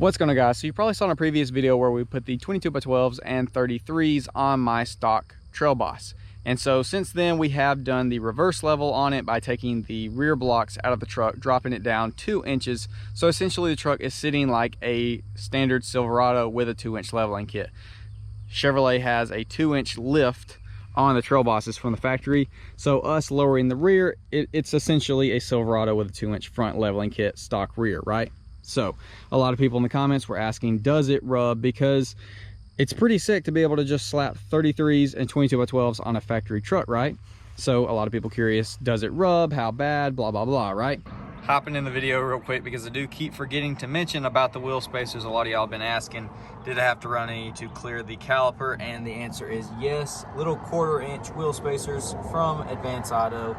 What's going on, guys? So you probably saw in a previous video where we put the 22x12s and 33s on my stock Trailboss. And so since then we have done the reverse level on it by taking the rear blocks out of the truck, dropping it down 2 inches. So essentially the truck is sitting like a standard Silverado with a 2-inch leveling kit. Chevrolet has a 2-inch lift on the Trailbosses from the factory. So us lowering the rear, it's essentially a Silverado with a 2-inch front leveling kit, stock rear, right? So a lot of people in the comments were asking, does it rub? Because it's pretty sick to be able to just slap 33s and 22x12s on a factory truck, right? So a lot of people curious, does it rub? How bad? Blah, blah, blah, right? Hopping in the video real quick because I do keep forgetting to mention about the wheel spacers. A lot of y'all have been asking, did I have to run any to clear the caliper? And the answer is yes. Little 1/4-inch wheel spacers from Advance Auto,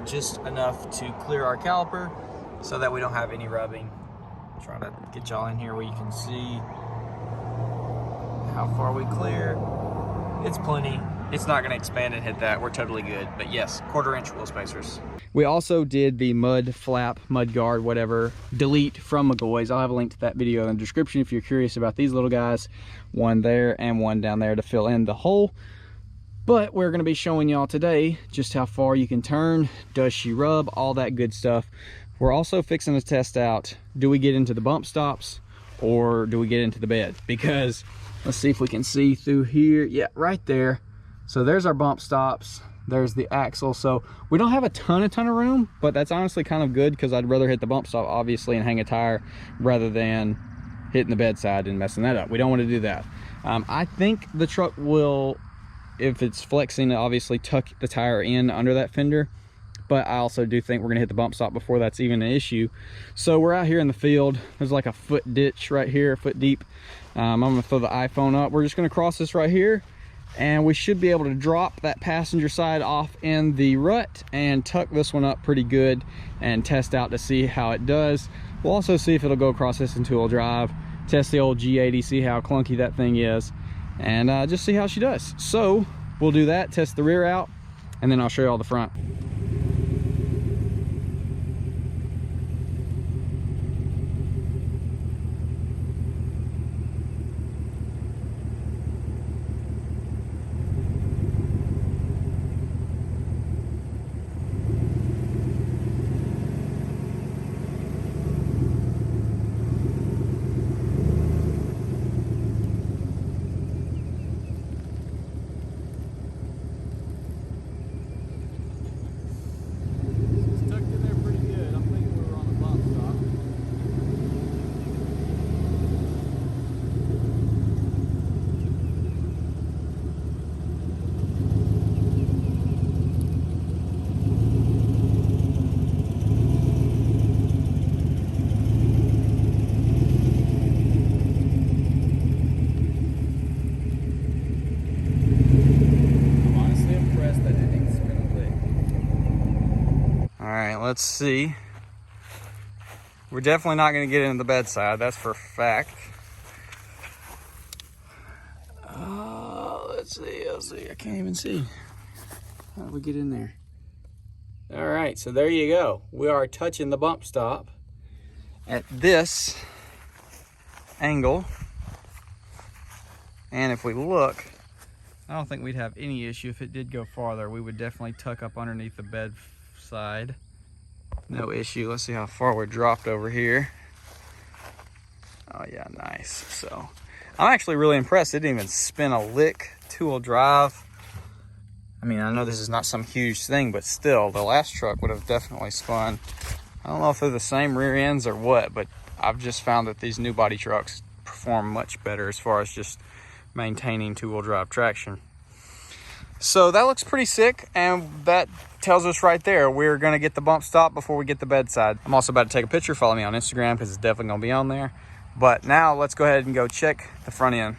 just enough to clear our caliper so that we don't have any rubbing. Try to get y'all in here where you can see how far we clear. It's plenty. It's not going to expand and hit that. We're totally good. But yes, 1/4-inch wheel spacers. We also did the mud flap, mud guard, whatever, delete from McGaughy's. I'll have a link to that video in the description if you're curious about these little guys. One there and one down there to fill in the hole. But we're going to be showing y'all today just how far you can turn, does she rub, all that good stuff. We're also fixing to test out, do we get into the bump stops or do we get into the bed? Because let's see if we can see through here. Yeah, right there. So there's our bump stops. There's the axle. So we don't have a ton of room, but that's honestly kind of good because I'd rather hit the bump stop obviously and hang a tire rather than hitting the bedside and messing that up. We don't want to do that. I think the truck will, if it's flexing, obviously tuck the tire in under that fender. But I also do think we're gonna hit the bump stop before that's even an issue. So we're out here in the field. There's like a foot ditch right here, a foot deep. I'm gonna throw the iPhone up. We're just gonna cross this right here and we should be able to drop that passenger side off in the rut and tuck this one up pretty good and test out to see how it does. We'll also see if it'll go across this in 2-wheel drive, test the old G80, see how clunky that thing is, and just see how she does. So we'll do that, test the rear out, and then I'll show you all the front. Let's see. We're definitely not going to get into the bedside, that's for a fact. Let's see. I can't even see. How do we get in there? All right, so there you go. We are touching the bump stop at this angle. And if we look, I don't think we'd have any issue. If it did go farther, we would definitely tuck up underneath the bed side. No issue. Let's see how far we're dropped over here. Oh yeah, nice. So I'm actually really impressed. It didn't even spin a lick. 2-wheel drive. I mean, I know this is not some huge thing, but still, the last truck would have definitely spun. I don't know if they're the same rear ends or what, but I've just found that these new body trucks perform much better as far as just maintaining 2-wheel drive traction. So that looks pretty sick, and that tells us right there we're going to get the bump stop before we get the bedside. I'm also about to take a picture. Follow me on Instagram because it's definitely going to be on there. But now let's go ahead and go check the front end.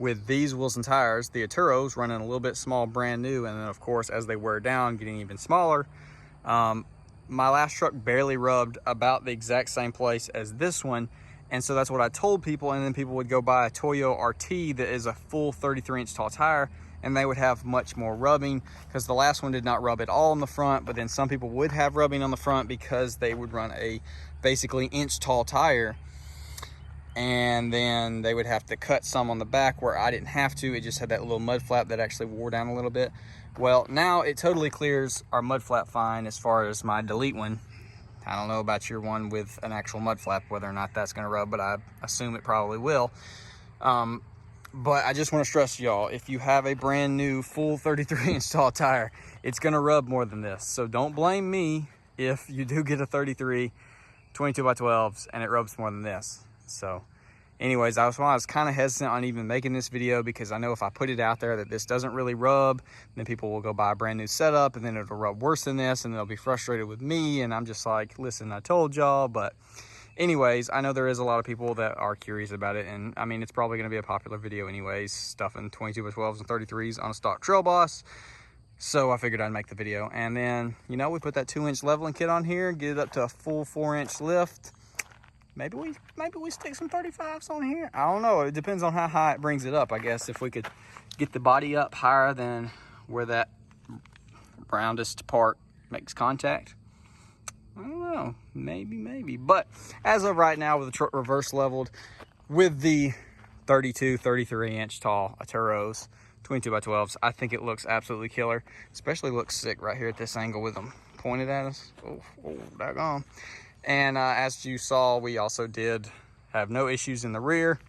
with these Wilson tires, the Aturos running a little bit small, brand new, and then of course as they wear down, getting even smaller. My last truck barely rubbed about the exact same place as this one, and so that's what I told people. And then people would go buy a Toyo RT that is a full 33-inch tall tire, and they would have much more rubbing, because the last one did not rub at all on the front. But then some people would have rubbing on the front because they would run a basically inch tall tire, and then they would have to cut some on the back where I didn't have to. It just had that little mud flap that actually wore down a little bit. Well, now it totally clears our mud flap fine as far as my Delete one. I don't know about your one with an actual mud flap, whether or not that's gonna rub, but I assume it probably will. But I just wanna stress y'all, if you have a brand new full 33-inch tall tire, it's gonna rub more than this. So don't blame me if you do get a 33 22x12s and it rubs more than this. So anyways, I was kind of hesitant on even making this video, because I know if I put it out there that this doesn't really rub, then people will go buy a brand new setup and then it'll rub worse than this, and they'll be frustrated with me. And I'm just like, listen, I told y'all. But anyways, I know there is a lot of people that are curious about it, and I mean, it's probably going to be a popular video anyways, stuffing 22x12s and 33s on a stock Trailboss. So I figured I'd make the video. And then, you know, we put that 2-inch leveling kit on here, get it up to a full 4-inch lift. Maybe we stick some 35s on here. I don't know. It depends on how high it brings it up. I guess if we could get the body up higher than where that roundest part makes contact. I don't know. Maybe. But as of right now, with the truck reverse leveled, with the 32, 33-inch tall Aturos 22x12s, I think it looks absolutely killer. Especially looks sick right here at this angle with them pointed at us. Oh, daggone. And as you saw, we also did have no issues in the rear.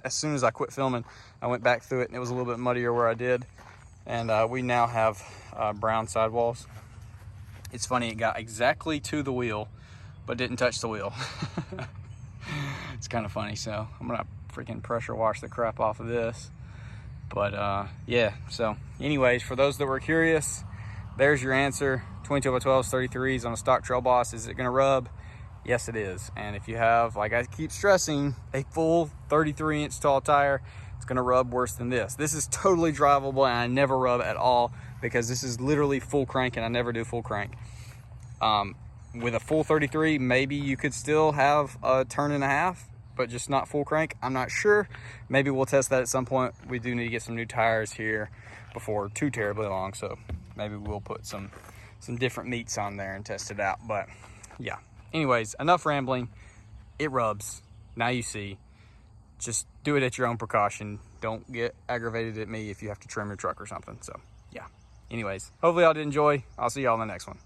As soon as I quit filming, I went back through it, and it was a little bit muddier where I did. And we now have brown sidewalls. It's funny, it got exactly to the wheel, but didn't touch the wheel. It's kind of funny. So I'm gonna freaking pressure wash the crap off of this. But yeah, so anyways, for those that were curious, there's your answer. 22x12s, 33s on a stock Trailboss. Is it gonna rub? Yes, it is. And if you have, like I keep stressing, a full 33-inch tall tire, it's gonna rub worse than this. This is totally drivable, and I never rub at all, because this is literally full crank, and I never do full crank. With a full 33, maybe you could still have a turn and a half, but just not full crank. I'm not sure. Maybe we'll test that at some point. We do need to get some new tires here before too terribly long, so maybe we'll put some different meats on there and test it out. But yeah, anyways, enough rambling. It rubs. Now you see. Just do it at your own precaution. Don't get aggravated at me if you have to trim your truck or something. So yeah, anyways, hopefully y'all did enjoy. I'll see y'all in the next one.